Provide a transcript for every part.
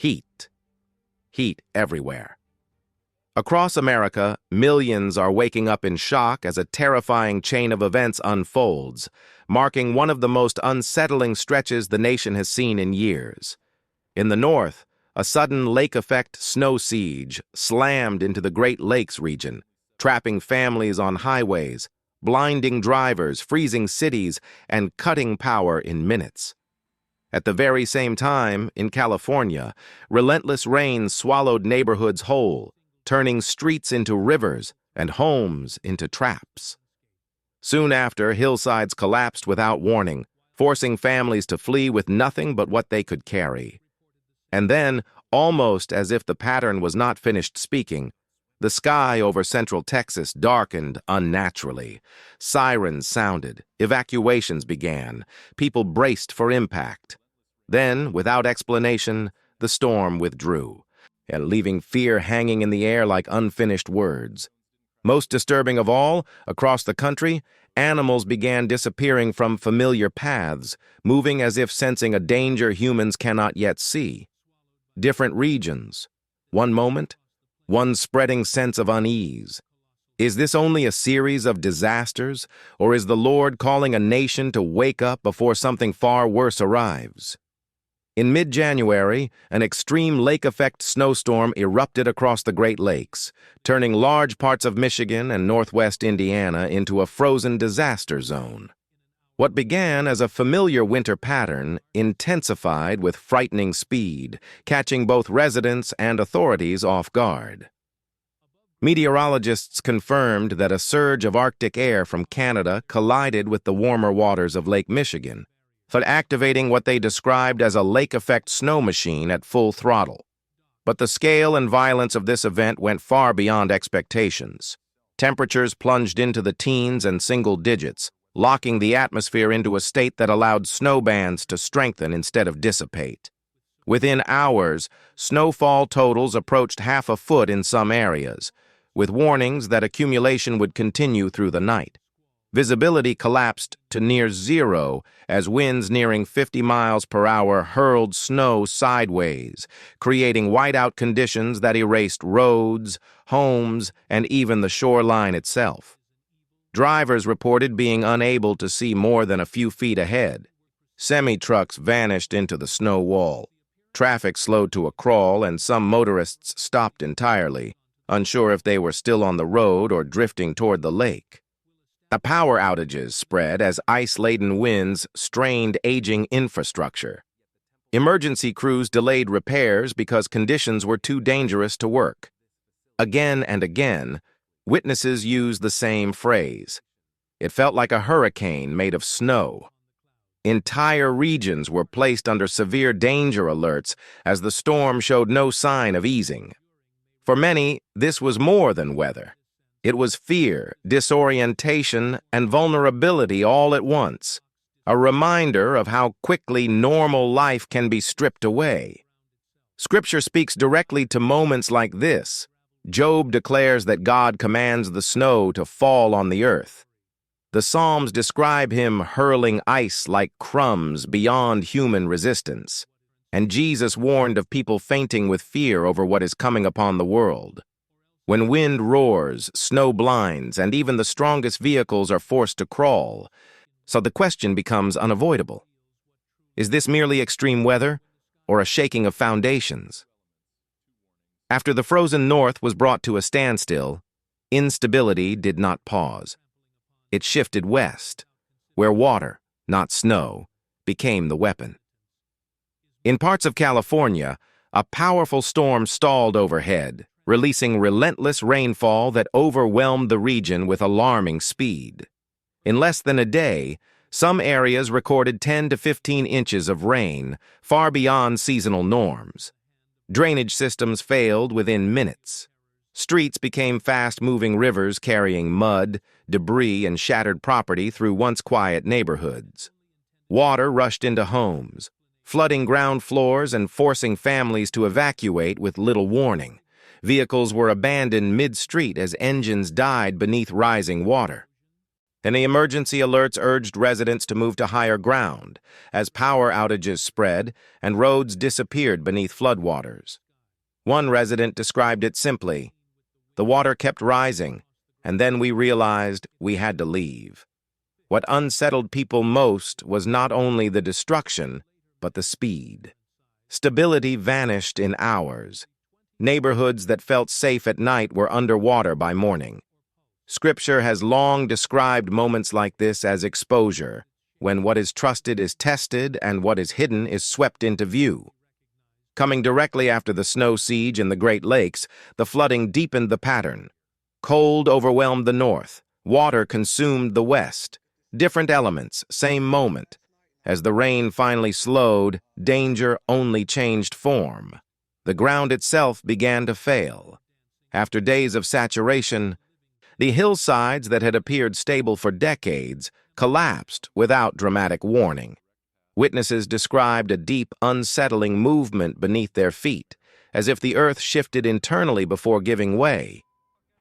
Heat. Heat everywhere. Across America, millions are waking up in shock as a terrifying chain of events unfolds, marking one of the most unsettling stretches the nation has seen in years. In the north, a sudden lake-effect snow siege slammed into the Great Lakes region, trapping families on highways, blinding drivers, freezing cities, and cutting power in minutes. At the very same time, in California, relentless rain swallowed neighborhoods whole, turning streets into rivers and homes into traps. Soon after, hillsides collapsed without warning, forcing families to flee with nothing but what they could carry. And then, almost as if the pattern was not finished speaking, the sky over central Texas darkened unnaturally. Sirens sounded, evacuations began, people braced for impact. Then, without explanation, the storm withdrew, and leaving fear hanging in the air like unfinished words. Most disturbing of all, across the country, animals began disappearing from familiar paths, moving as if sensing a danger humans cannot yet see. Different regions. One moment, one spreading sense of unease. Is this only a series of disasters, or is the Lord calling a nation to wake up before something far worse arrives? In mid-January, an extreme lake-effect snowstorm erupted across the Great Lakes, turning large parts of Michigan and northwest Indiana into a frozen disaster zone. What began as a familiar winter pattern intensified with frightening speed, catching both residents and authorities off guard. Meteorologists confirmed that a surge of Arctic air from Canada collided with the warmer waters of Lake Michigan, activating what they described as a lake-effect snow machine at full throttle. But the scale and violence of this event went far beyond expectations. Temperatures plunged into the teens and single digits, locking the atmosphere into a state that allowed snow bands to strengthen instead of dissipate. Within hours, snowfall totals approached half a foot in some areas, with warnings that accumulation would continue through the night. Visibility collapsed to near zero as winds nearing 50 miles per hour hurled snow sideways, creating whiteout conditions that erased roads, homes, and even the shoreline itself. Drivers reported being unable to see more than a few feet ahead. Semi-trucks vanished into the snow wall. Traffic slowed to a crawl, and some motorists stopped entirely, unsure if they were still on the road or drifting toward the lake. Power outages spread as ice-laden winds strained aging infrastructure. Emergency crews delayed repairs because conditions were too dangerous to work. Again and again, witnesses used the same phrase. It felt like a hurricane made of snow. Entire regions were placed under severe danger alerts as the storm showed no sign of easing. For many, this was more than weather. It was fear, disorientation, and vulnerability all at once, a reminder of how quickly normal life can be stripped away. Scripture speaks directly to moments like this. Job declares that God commands the snow to fall on the earth. The Psalms describe him hurling ice like crumbs beyond human resistance, and Jesus warned of people fainting with fear over what is coming upon the world. When wind roars, snow blinds, and even the strongest vehicles are forced to crawl, so the question becomes unavoidable. Is this merely extreme weather, or a shaking of foundations? After the frozen north was brought to a standstill, instability did not pause. It shifted west, where water, not snow, became the weapon. In parts of California, a powerful storm stalled overhead, releasing relentless rainfall that overwhelmed the region with alarming speed. In less than a day, some areas recorded 10 to 15 inches of rain, far beyond seasonal norms. Drainage systems failed within minutes. Streets became fast-moving rivers carrying mud, debris, and shattered property through once quiet neighborhoods. Water rushed into homes, flooding ground floors and forcing families to evacuate with little warning. Vehicles were abandoned mid-street as engines died beneath rising water. and the emergency alerts urged residents to move to higher ground as power outages spread and roads disappeared beneath floodwaters. One resident described it simply: "The water kept rising, and then we realized we had to leave." What unsettled people most was not only the destruction, but the speed. Stability vanished in hours. Neighborhoods that felt safe at night were underwater by morning. Scripture has long described moments like this as exposure, when what is trusted is tested and what is hidden is swept into view. Coming directly after the snow siege in the Great Lakes, the flooding deepened the pattern. Cold overwhelmed the north, water consumed the west. Different elements, same moment. As the rain finally slowed, danger only changed form. The ground itself began to fail. After days of saturation, the hillsides that had appeared stable for decades collapsed without dramatic warning. Witnesses described a deep, unsettling movement beneath their feet, as if the earth shifted internally before giving way.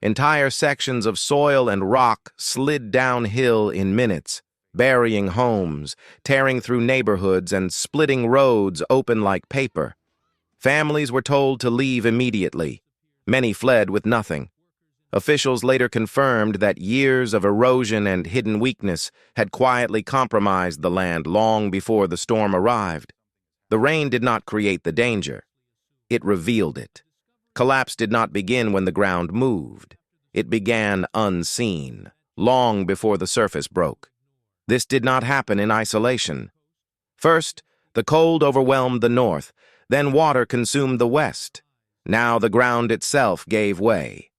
Entire sections of soil and rock slid downhill in minutes, burying homes, tearing through neighborhoods, and splitting roads open like paper. Families were told to leave immediately. Many fled with nothing. Officials later confirmed that years of erosion and hidden weakness had quietly compromised the land long before the storm arrived. The rain did not create the danger. It revealed it. Collapse did not begin when the ground moved. It began unseen, long before the surface broke. This did not happen in isolation. First, the cold overwhelmed the north, then water consumed the west. Now the ground itself gave way.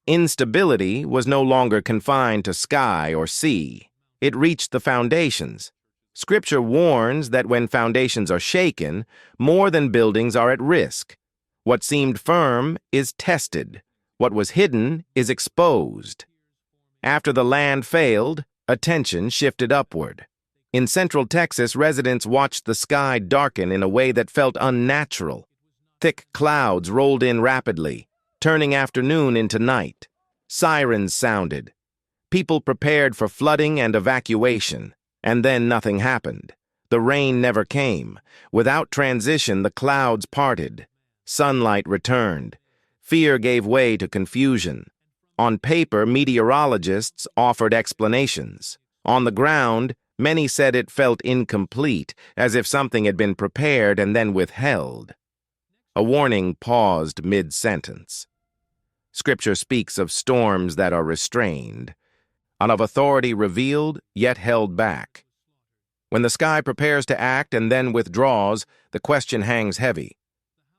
Instability was no longer confined to sky or sea. It reached the foundations. Scripture warns that when foundations are shaken, more than buildings are at risk. What seemed firm is tested. What was hidden is exposed. After the land failed, attention shifted upward. In central Texas, residents watched the sky darken in a way that felt unnatural. Thick clouds rolled in rapidly, turning afternoon into night. Sirens sounded. People prepared for flooding and evacuation, and then nothing happened. The rain never came. Without transition, the clouds parted. Sunlight returned. Fear gave way to confusion. On paper, meteorologists offered explanations. On the ground, many said it felt incomplete, as if something had been prepared and then withheld. A warning paused mid-sentence. Scripture speaks of storms that are restrained, and of authority revealed yet held back. When the sky prepares to act and then withdraws, the question hangs heavy.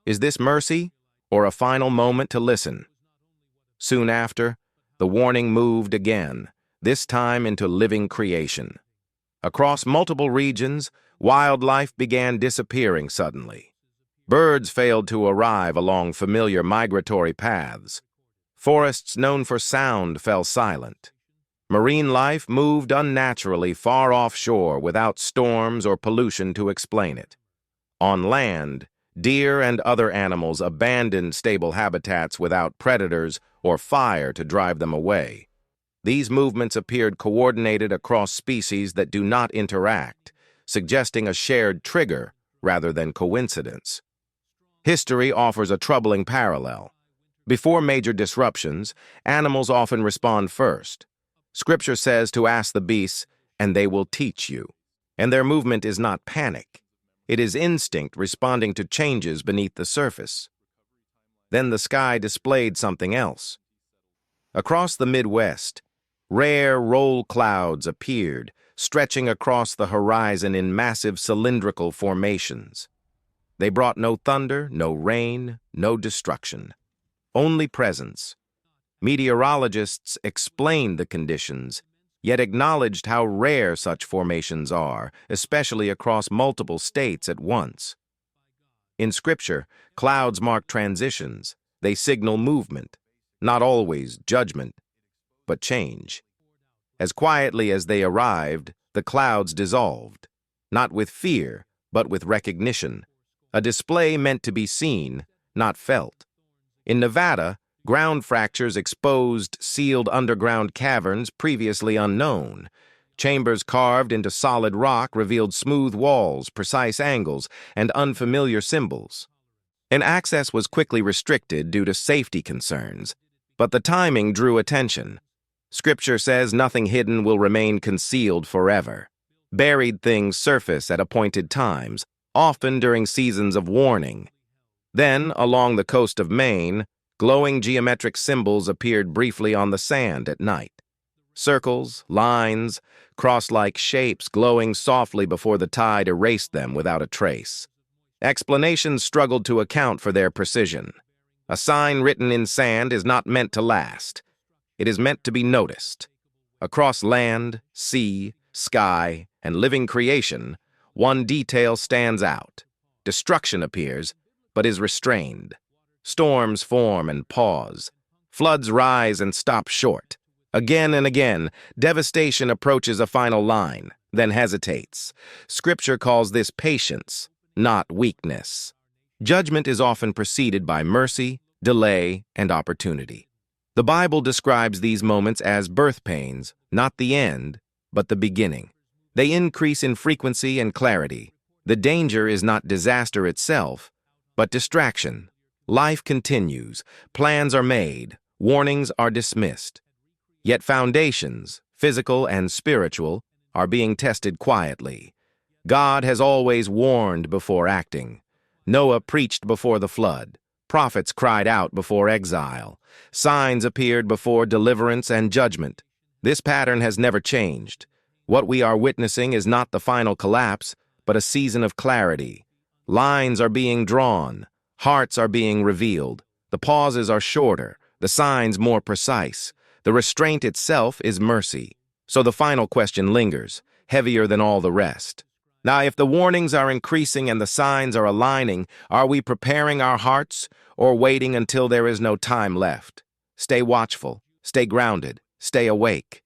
Is this mercy or a final moment to listen? Soon after, the warning moved again, this time into living creation. Across multiple regions, wildlife began disappearing suddenly. Birds failed to arrive along familiar migratory paths. Forests known for sound fell silent. Marine life moved unnaturally far offshore without storms or pollution to explain it. On land, deer and other animals abandoned stable habitats without predators or fire to drive them away. These movements appeared coordinated across species that do not interact, suggesting a shared trigger rather than coincidence. History offers a troubling parallel. Before major disruptions, animals often respond first. Scripture says to ask the beasts, and they will teach you. And their movement is not panic. It is instinct responding to changes beneath the surface. Then the sky displayed something else. Across the Midwest, rare roll clouds appeared, stretching across the horizon in massive cylindrical formations. They brought no thunder, no rain, no destruction. Only presence. Meteorologists explained the conditions, yet acknowledged how rare such formations are, especially across multiple states at once. In Scripture, clouds mark transitions. They signal movement, not always judgment, but change. As quietly as they arrived, the clouds dissolved, not with fear, but with recognition, a display meant to be seen, not felt. In Nevada, Ground fractures exposed sealed underground caverns previously unknown. Chambers carved into solid rock revealed smooth walls, precise angles, and unfamiliar symbols. And access was quickly restricted due to safety concerns, but the timing drew attention. Scripture says nothing hidden will remain concealed forever. Buried things surface at appointed times, often during seasons of warning. Then, along the coast of Maine, glowing geometric symbols appeared briefly on the sand at night. Circles, lines, cross-like shapes glowing softly before the tide erased them without a trace. Explanations struggled to account for their precision. A sign written in sand is not meant to last. It is meant to be noticed. Across land, sea, sky, and living creation, one detail stands out. Destruction appears, but is restrained. Storms form and pause. Floods rise and stop short. Again and again, devastation approaches a final line, then hesitates. Scripture calls this patience, not weakness. Judgment is often preceded by mercy, delay, and opportunity. The Bible describes these moments as birth pains, not the end, but the beginning. They increase in frequency and clarity. The danger is not disaster itself, but distraction. Life continues, plans are made, warnings are dismissed. Yet foundations, physical and spiritual, are being tested quietly. God has always warned before acting. Noah preached before the flood. Prophets cried out before exile. Signs appeared before deliverance and judgment. This pattern has never changed. What we are witnessing is not the final collapse, but a season of clarity. Lines are being drawn. Hearts are being revealed. The pauses are shorter, the signs more precise. The restraint itself is mercy. So the final question lingers, heavier than all the rest. Now, if the warnings are increasing and the signs are aligning, are we preparing our hearts or waiting until there is no time left? Stay watchful, stay grounded, stay awake.